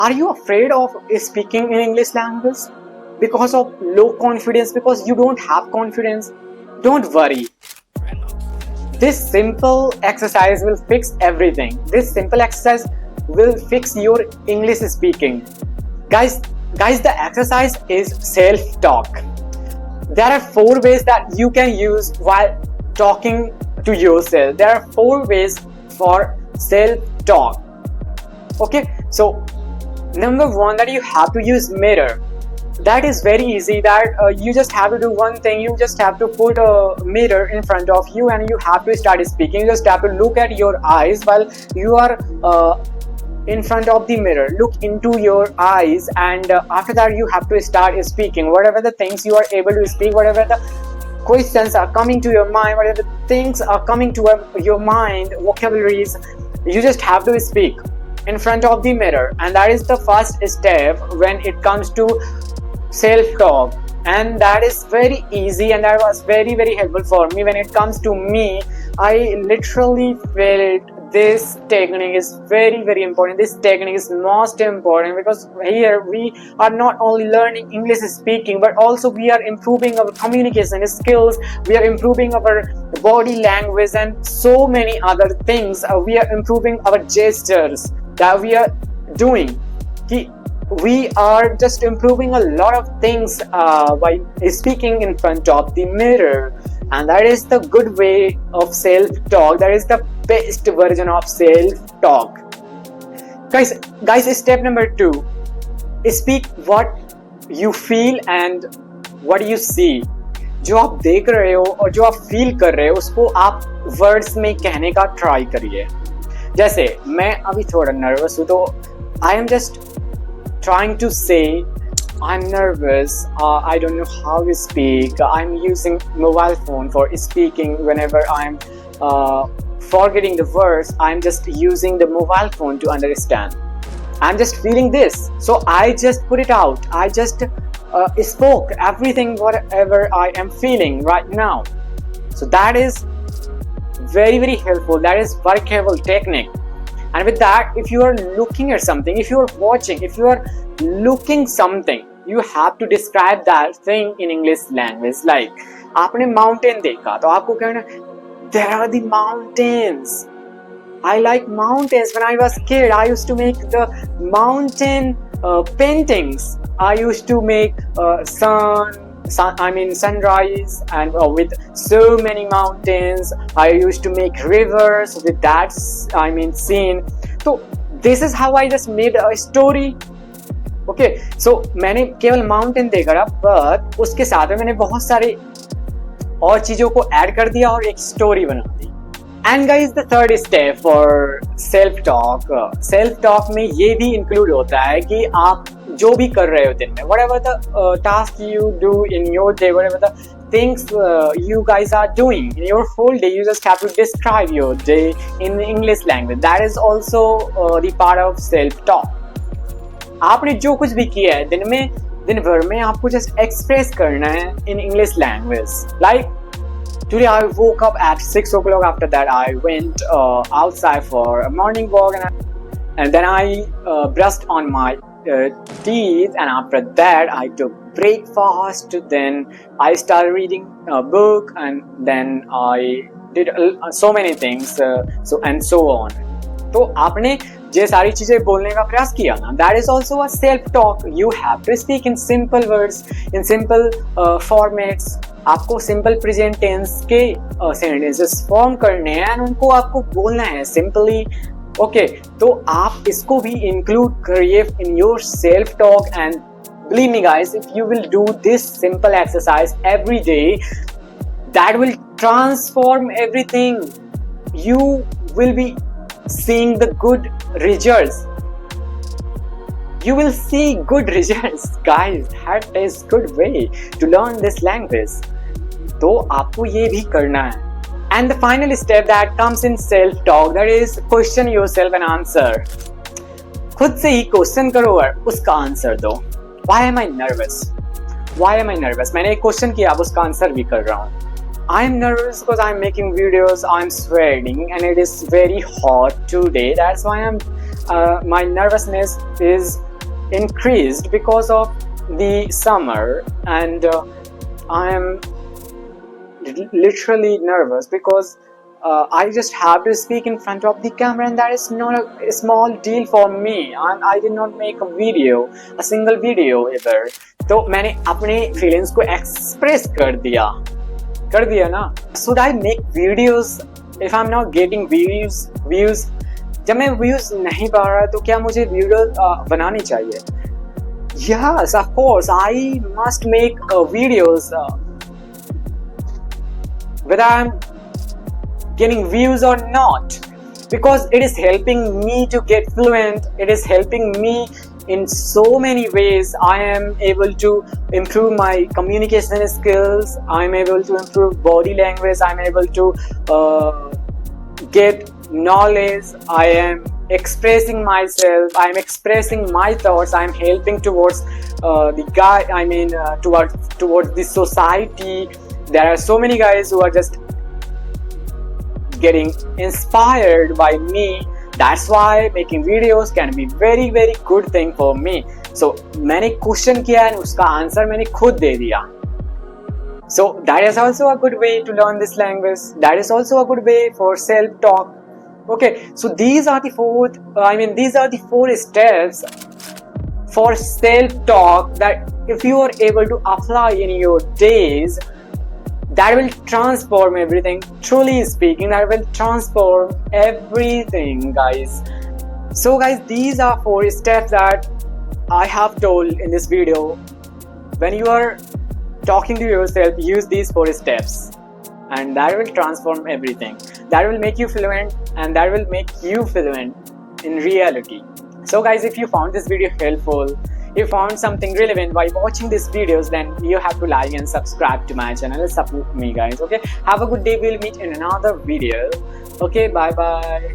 Are you afraid of speaking in English language because of low confidence, because you don't have confidence? Don't worry. This simple exercise will fix everything. This simple exercise will fix your English speaking. Guys, the exercise is self-talk. There are 4 ways that you can use while talking to yourself. There are 4 ways for self-talk. Okay, so number 1, that you have to use mirror. That is very easy. That you just have to do one thing. You just have to put a mirror in front of you and you have to start speaking. You just have to look at your eyes while you are in front of the mirror. Look into your eyes, and after that you have to start speaking. Whatever the things you are able to speak, whatever the questions are coming to your mind, whatever the things are coming to your mind, vocabularies, you just have to speak in front of the mirror. And that is the first step when it comes to self-talk, and that is very easy, and that was very, very helpful for me. When it comes to me, I literally felt this technique is very, very important. This technique is most important because here we are not only learning English speaking, but also we are improving our communication skills, we are improving our body language and so many other things. We are improving our gestures that we are doing. We are just improving a lot of things by speaking in front of the mirror, and that is the good way of self-talk. That is the best version of self-talk. Guys, step number 2, speak what you feel and what you see. जो आप देख रहे हो और जो आप feel कर रहे हो उसको आप वर्ड्स में कहने का ट्राई करिए. जैसे मैं अभी थोड़ा नर्वस हूँ तो I am just trying to say I'm nervous, I don't know how to speak, I'm using mobile phone for speaking. Whenever I'm forgetting the words, I'm just using the mobile phone to understand. I'm just feeling this, so I just put it out. I just spoke everything whatever I am feeling right now. So that is very, very helpful. That is workable technique. And with that, if you are looking at something, if you are watching, if you are looking something, you have to describe that thing in English language. Like, आपने mountain देखा तो आपको कहना there are the mountains. I like mountains. When I was kid, I used to make the mountain paintings. I used to make sunrise and with so many mountains. I used to make rivers with that scene. So this is how I just made a story. Okay, so मैंने केवल mountain देखा, but उसके साथ में मैंने बहुत सारे और चीजों को ऐड कर दिया और एक स्टोरी बना दी. And guys, the third step for self-talk. Self-talk में ये भी include होता है कि आप जो भी कर रहे हो दिन में, whatever the task you do in your day, whatever the things you guys are doing in your whole day, you just have to describe your day in English language. That is also the part of self-talk. आपने जो कुछ भी किया है दिन भर में आपको just express करना है in English language. Like, today I woke up at 6 o'clock. After that I went outside for a morning walk, and then I brushed on my teeth, and after that I took breakfast. Then I started reading a book, and then I did so many things, so on. तो आपने ये सारी चीजें बोलने का प्रयास किया ना, that is also a self-talk. You have to speak in simple words, in simple formats. आपको simple present tense के sentences form करने हैं and उनको आपको बोलना है simply. Okay, तो आप इसको भी include करिए in your self-talk, and believe me guys, if you will do this simple exercise every day, that will transform everything. You will be seeing the good results. You will see good results, guys. That is good way to learn this language. तो आपको ये भी करना है. And the final step that comes in self-talk, that is question yourself and answer. खुद से ही question करो और उसका आंसर दो. Why am I nervous? Why am I nervous? मैंने एक क्वेश्चन किया, अब उसका आंसर भी कर रहा हूँ. I'm nervous because I'm making videos, I'm sweating, and it is very hot today. That's why my nervousness is increased because of the summer, and I am literally nervous because I just have to speak in front of the camera, and that is not a small deal for me. I did not make a single video ever. तो मैंने अपने feelings को express कर दिया ना. Should I make videos if I'm not getting views? जब मैं views नहीं पा रहा तो क्या मुझे वीडियो बनानी चाहिए? Yes, of course, I must make videos whether I'm getting views or not, because it is helping me to get fluent. It is helping me in so many ways. I am able to improve my communication skills. I'm able to improve body language. I'm able to get knowledge. I am expressing myself. I'm expressing my thoughts. I'm helping towards towards the society. There are so many guys who are just getting inspired by me. That's why making videos can be very very good thing for me. So मैंने question किया and उसका answer मैंने खुद दे दिया. So that is also a good way to learn this language. That is also a good way for self-talk. Okay, so these are the four steps for self-talk that if you are able to apply in your days, that will transform everything. Truly speaking, that will transform everything, guys. So guys, these are 4 steps that I have told in this video. When you are talking to yourself, use these 4 steps, and that will transform everything. That will make you fluent, and that will make you fluent in reality. So guys, if you found this video helpful, if you found something relevant by watching these videos, then you have to like and subscribe to my channel and support me, guys. Okay, have a good day. We'll meet in another video. Okay, bye bye.